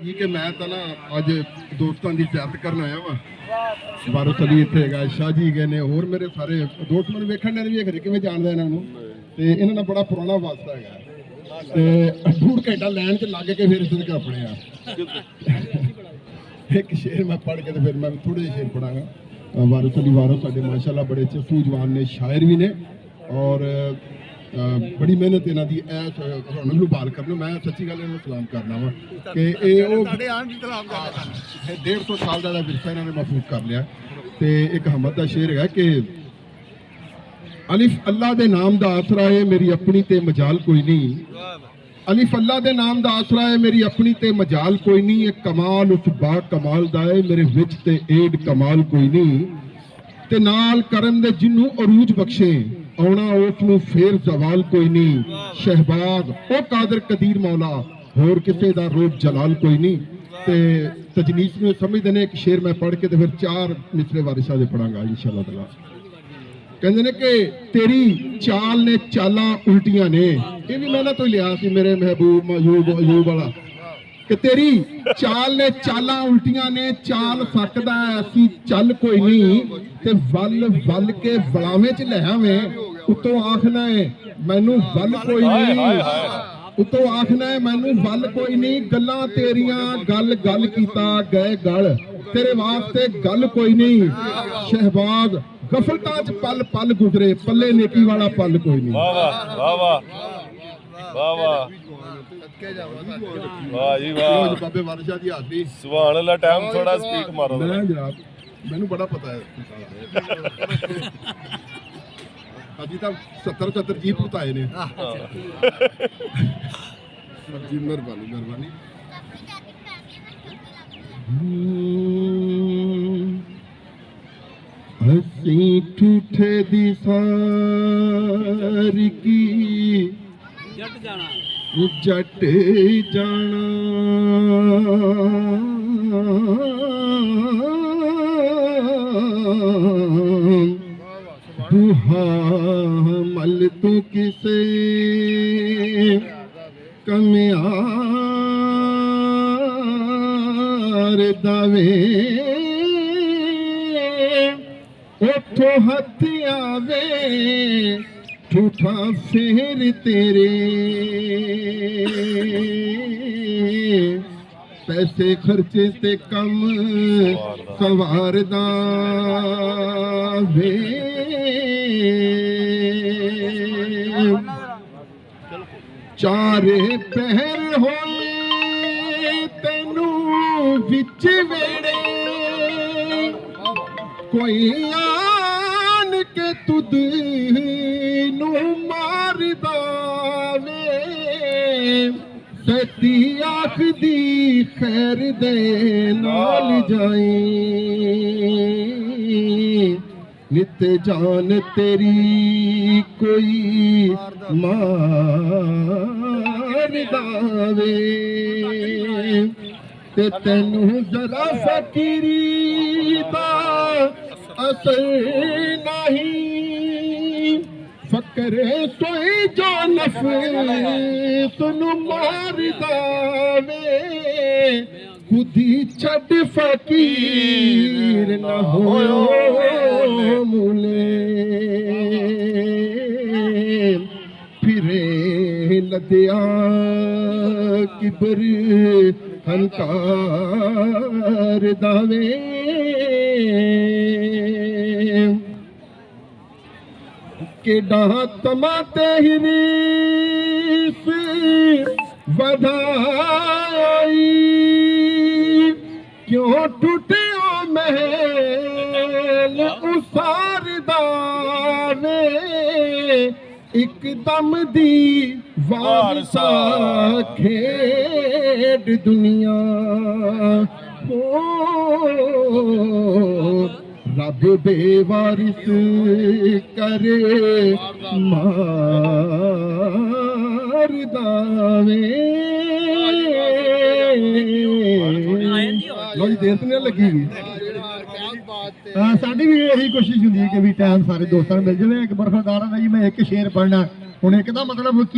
ਸੀਗੀ ਕਿ ਮੈਂ ਤਾਂ ਨਾ ਅੱਜ ਦੋਸਤਾਂ ਦੀ ਜ਼ਿਆਰਤ ਕਰਨ ਆਇਆ ਵਾਂ। ਵਾਰਸ ਅਲੀ ਇੱਥੇ ਹੈਗਾ, ਸ਼ਾਹ ਜੀ ਗਏ ਨੇ, ਹੋਰ ਮੇਰੇ ਸਾਰੇ ਦੋਸਤ ਮੈਨੂੰ ਵੇਖਣ ਨੇ ਵੀ ਕਿਵੇਂ ਜਾਣਦਾ ਇਹਨਾਂ ਨੂੰ, ਤੇ ਇਹਨਾਂ ਨਾਲ ਬੜਾ ਪੁਰਾਣਾ ਵਾਸਤਾ ਹੈਗਾ। ਤੇ ਡੂਢ ਘੰਟਾ ਲਾਈਨ 'ਚ ਲੱਗ ਕੇ ਫਿਰ ਇੱਥੇ ਤੱਕ ਆਪਣੇ ਆ। ਇੱਕ ਸ਼ੇਰ ਮੈਂ ਪੜ੍ਹ ਕੇ ਤੇ ਫਿਰ ਮੈਂ ਥੋੜੇ ਜਿਹੇ ਸ਼ੇਰ ਪੜਾਂਗਾ। ਵਾਰਸ ਅਲੀ ਵਾਰਸ ਸਾਡੇ ਮਾਸ਼ਾਅੱਲਾ ਬੜੇ ਅੱਛੇ ਸੂਝਵਾਨ ਨੇ, ਸ਼ਾਇਰ ਵੀ ਨੇ, ਔਰ बड़ी मेहनत इन्हों की रौनक नूं बाल करने। मैं सच्ची गल इन्होंने सलाम करना वा कि 150 साल का विरसा इन्होंने महफूज कर लिया। तो एक हमद का शेर है कि अलिफ अल्लाह दे नाम दा आसरा है मेरी अपनी ते मजाल कोई नहीं। अलिफ अल्लाह दे नाम दा आसरा है मेरी अपनी ते मजाल कोई नहीं। एक कमाल उस बा कमाल दा है मेरे विच ते एड कमाल कोई नहीं। ते नाल करम दे जिन्नू अरूज बख्शे आना उसनू फेर जवाल कोई नहीं। शहबाज ओ कादर कदीर मौला होर किसे दा रूप जलाल कोई नहीं। ते तजनीस में समझते ने। एक शेर मैं पढ़ के तो फिर 4 मिसरे वारिशा दे पढ़ांगा इंशाअल्लाह ताला। कहते ने कि तेरी चाल ने चालां उल्टियां ने, ये भी मैंने तो लिया सी मेरे महबूब अयूब वाला, कि तेरी चाल ने चालां उल्टियां ने, चाल सकदा असी चल कोई नहीं। ते वल वल के बलावे च ले आवें, उतों आखना है मैनू वल कोई नहीं। उतों आखना है मैनू वल कोई नहीं। गल्लां तेरियां गल गल कीता गए गल, तेरे वास्ते गल कोई नहीं। शहबाज गफलतां च पल पल गुजरे, पल्ले नेकी वाला पल कोई नहीं। वाह वाह वाह वाह वाह वाह वाह जी वाह। बाबे वारिशा दी हाज़री सुभान अल्लाह। टाइम थोड़ा स्पीड मारो जनाब, मैनू बड़ा पता है अभी तक 70 जीप उताए ने जी। मेहरबानी मेहरबानी। हसी ठूठे दी सार की जट जाना दुहा मल तू किसे कमियार दावे उठो हथ आवे ठूठा फेर तेरे। पैसे खर्चे ते कम संवारदा वे, चारे पहर होए तेनू विच वेड़े, कोई आन के तुद नू मारदा वे। सती आखदी खैर दे नाल जाई, नित जान तेरी कोई मार दावे। ते तैनू जरा फकीरी दा असर नहीं, फकरे सोई जो नफस नू मार दावे। खुदी छड़ फकीर न होयो मूले, फिरे लदिया किबर हंकार दावे। केडा तमाते हिरीस वधाई, क्यों टूटे महल उसार दावे। एकदम दी वारसा खेड दुनिया हो, रब बेवारिस करे मार दावे। देर तो नहीं लगी साड़ी भी यही कोशिश होंगी कि भी टाइम सारे दोस्तों मिल जाए। एक बर्फदार जी मैं एक शेर पढ़ना हूँ। एक मतलब